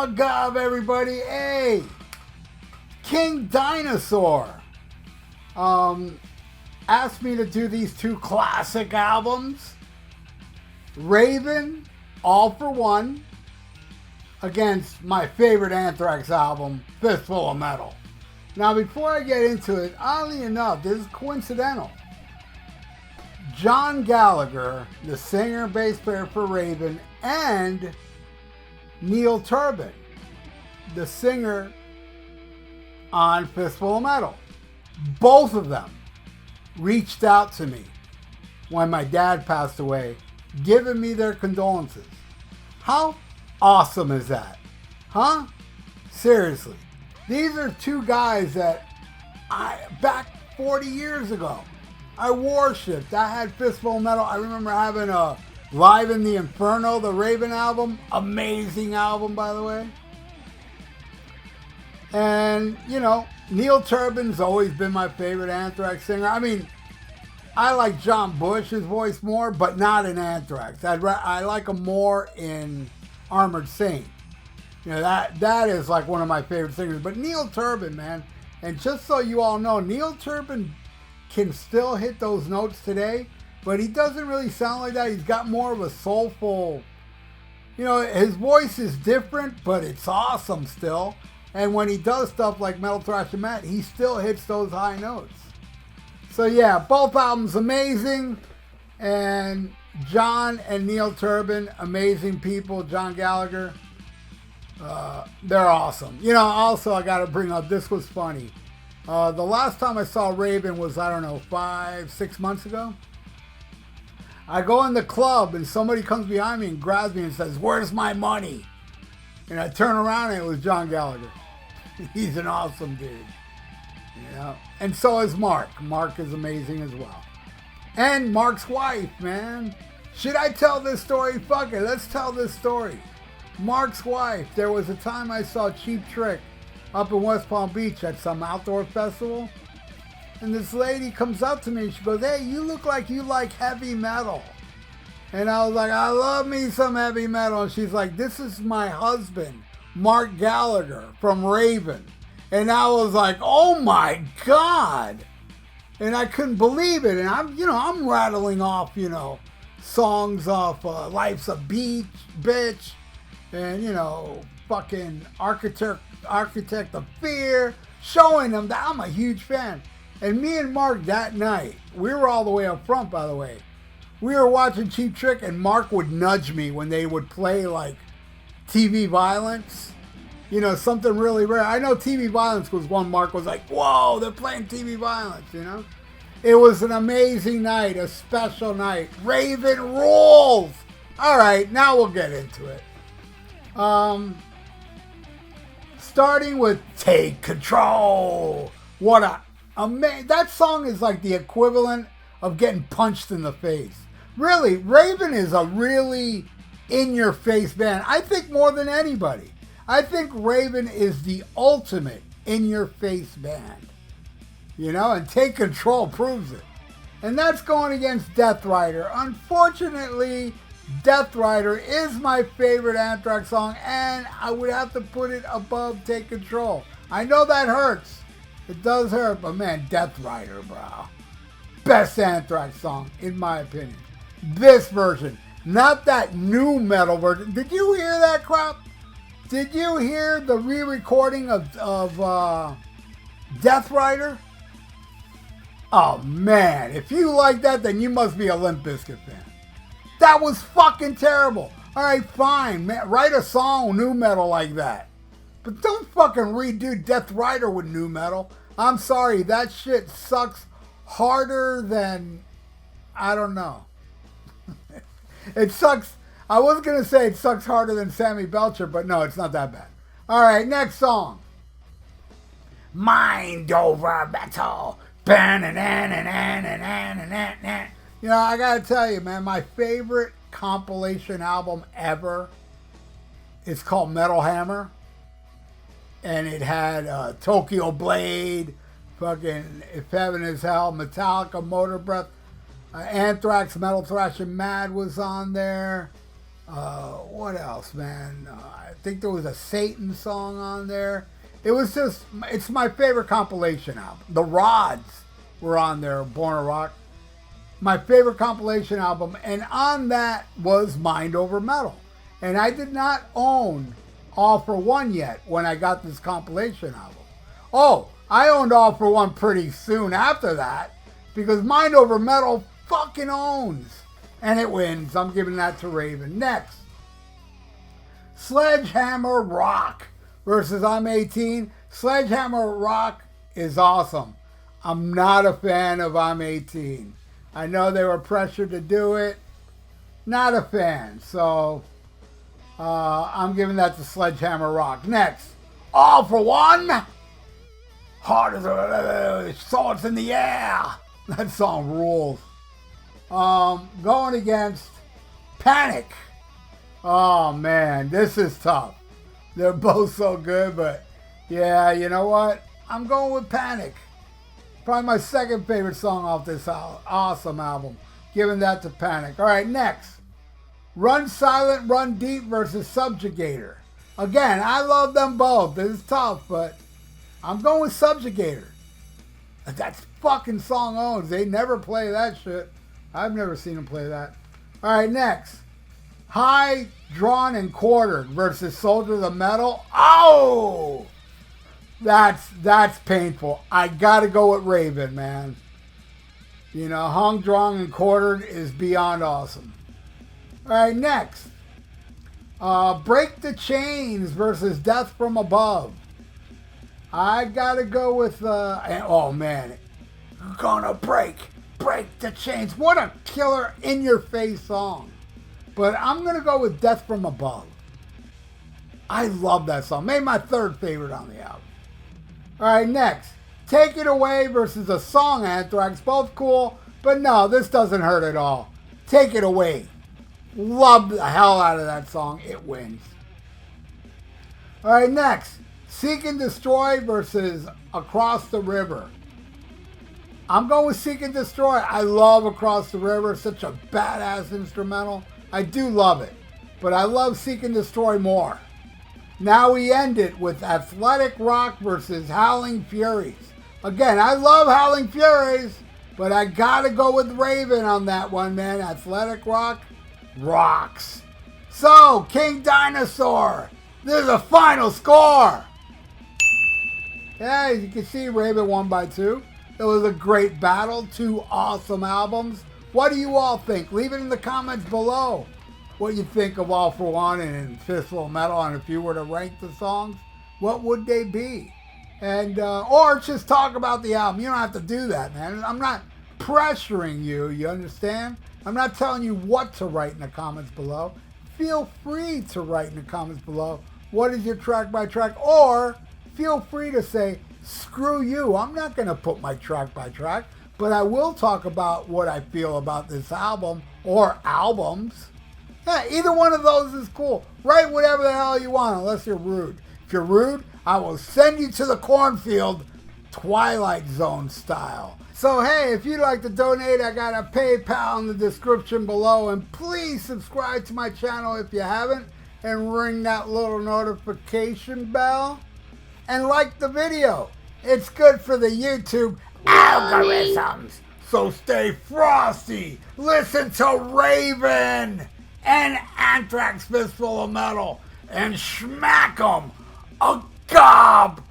Gov, everybody. Hey, King Dinosaur asked me to do these two classic albums. Raven, All for One, against my favorite Anthrax album, Fistful of Metal. Now, before I get into it, oddly enough, this is coincidental. John Gallagher, the singer and bass player for Raven, and Neil Turbin, the singer on Fistful of Metal, both of them reached out to me when my dad passed away, giving me their condolences. How awesome is that? Huh? Seriously. These are two guys that back 40 years ago, I worshipped. I had Fistful of Metal. I remember having a Live in the Inferno, the Raven album. Amazing album, by the way. And, you know, Neil Turbin's always been my favorite Anthrax singer. I mean, I like John Bush's voice more, but not in Anthrax. I like him more in Armored Saint. You know, that is like one of my favorite singers. But Neil Turbin, man, and just so you all know, Neil Turbin can still hit those notes today, but he doesn't really sound like that. He's got more of a soulful, you know, his voice is different, but it's awesome still. And when he does stuff like Metal, Thrash, and Mat, he still hits those high notes. So yeah, both albums amazing. And John and Neil Turbin, amazing people. John Gallagher, they're awesome. You know, also I got to bring up, this was funny. The last time I saw Raven was, I don't know, 5-6 months ago. I go in the club and somebody comes behind me and grabs me and says, "Where's my money?" And I turn around and it was John Gallagher. He's an awesome dude. You know? And so is Mark. Mark is amazing as well. And Mark's wife, man. Should I tell this story? Fuck it, let's tell this story. Mark's wife, there was a time I saw Cheap Trick up in West Palm Beach at some outdoor festival. And this lady comes up to me and she goes, "Hey, you look like you like heavy metal." And I was like, "I love me some heavy metal." And she's like, "This is my husband, Mark Gallagher from Raven." And I was like, "Oh my God." And I couldn't believe it. And I'm rattling off, songs off Life's a Bitch and, fucking Architect of Fear, showing them that I'm a huge fan. And me and Mark that night, we were all the way up front, by the way. We were watching Cheap Trick, and Mark would nudge me when they would play, like, TV Violence. Something really rare. I know TV Violence was one Mark was like, "Whoa, they're playing TV Violence," It was an amazing night, a special night. Raven rules! All right, now we'll get into it. Starting with Take Control. That song is like the equivalent of getting punched in the face. Really, Raven is a really in-your-face band. I think more than anybody. I think Raven is the ultimate in-your-face band. And Take Control proves it. And that's going against Death Rider. Unfortunately, Death Rider is my favorite Anthrax song, and I would have to put it above Take Control. I know that hurts. It does hurt, but man, Death Rider, bro. Best Anthrax song, in my opinion. This version, not that new metal version. Did you hear that crap? Did you hear the re-recording of Death Rider? Oh man, if you like that, then you must be a Limp Bizkit fan. That was fucking terrible. Alright, fine, man. Write a song new metal like that. But don't fucking redo Death Rider with new metal. I'm sorry, that shit sucks harder than, I don't know. It sucks. I was going to say it sucks harder than Sammy Belcher, but no, it's not that bad. Alright, next song. Mind Over Metal. I gotta tell you, man, my favorite compilation album ever is called Metal Hammer. And it had Tokyo Blade, fucking If Heaven Is Hell, Metallica, Motor Breath, Anthrax, Metal, Thrash, and Mad was on there. What else, man? I think there was a Satan song on there. It was just, it's my favorite compilation album. The Rods were on there, Born to Rock. My favorite compilation album, and on that was Mind Over Metal. And I did not own All for One yet when I got this compilation album. Oh, I owned All for One pretty soon after that because Mind Over Metal fucking owns. And it wins. I'm giving that to Raven. Next, Sledgehammer Rock versus I'm 18. Sledgehammer Rock is awesome. I'm not a fan of I'm 18. I know they were pressured to do it. Not a fan. So I'm giving that to Sledgehammer Rock. Next, All for One. Heart is swords in the air. That song rules. Going against Panic. Oh man, this is tough. They're both so good, but yeah, you know what? I'm going with Panic. Probably my second favorite song off this awesome album. Giving that to Panic. All right, next. Run Silent, Run Deep versus Subjugator. Again, I love them both. This is tough, but I'm going with Subjugator. That fucking song owns. They never play that shit. I've never seen them play that. All right, next. High, Drawn, and Quartered versus Soldiers of Metal. Oh! That's painful. I gotta go with Raven, man. You know, Hung, Drawn, and Quartered is beyond awesome. All right, next. Break the Chains versus Death from Above. I gotta go with, oh man. Gonna break the chains. What a killer in-your-face song. But I'm gonna go with Death from Above. I love that song. Maybe my third favorite on the album. All right, next. Take It Away versus a song Anthrax. Both cool, but no, this doesn't hurt at all. Take It Away. Love the hell out of that song. It wins. All right, next. Seek and Destroy versus Across the River. I'm going with Seek and Destroy. I love Across the River. Such a badass instrumental. I do love it. But I love Seek and Destroy more. Now we end it with Athletic Rock versus Howling Furies. Again, I love Howling Furies, but I gotta go with Raven on that one, man. Athletic Rock rocks. So, King Dinosaur, there's a final score. Yeah, as you can see, Raven won by 2. It was a great battle. 2 awesome albums. What do you all think? Leave it in the comments below. What you think of All for One and Fistful Metal, and if you were to rank the songs, what would they be? And or just talk about the album. You don't have to do that, man. I'm not pressuring you. You understand? I'm not telling you what to write in the comments below. Feel free to write in the comments below. What is your track by track? Or feel free to say, screw you. I'm not going to put my track by track, but I will talk about what I feel about this album or albums. Yeah, either one of those is cool. Write whatever the hell you want, unless you're rude. If you're rude, I will send you to the cornfield, Twilight Zone style. So hey, if you'd like to donate, I got a PayPal in the description below. And please subscribe to my channel if you haven't. And ring that little notification bell. And like the video. It's good for the YouTube algorithms. So stay frosty. Listen to Raven and Anthrax Fistful of Metal and smack 'em a gob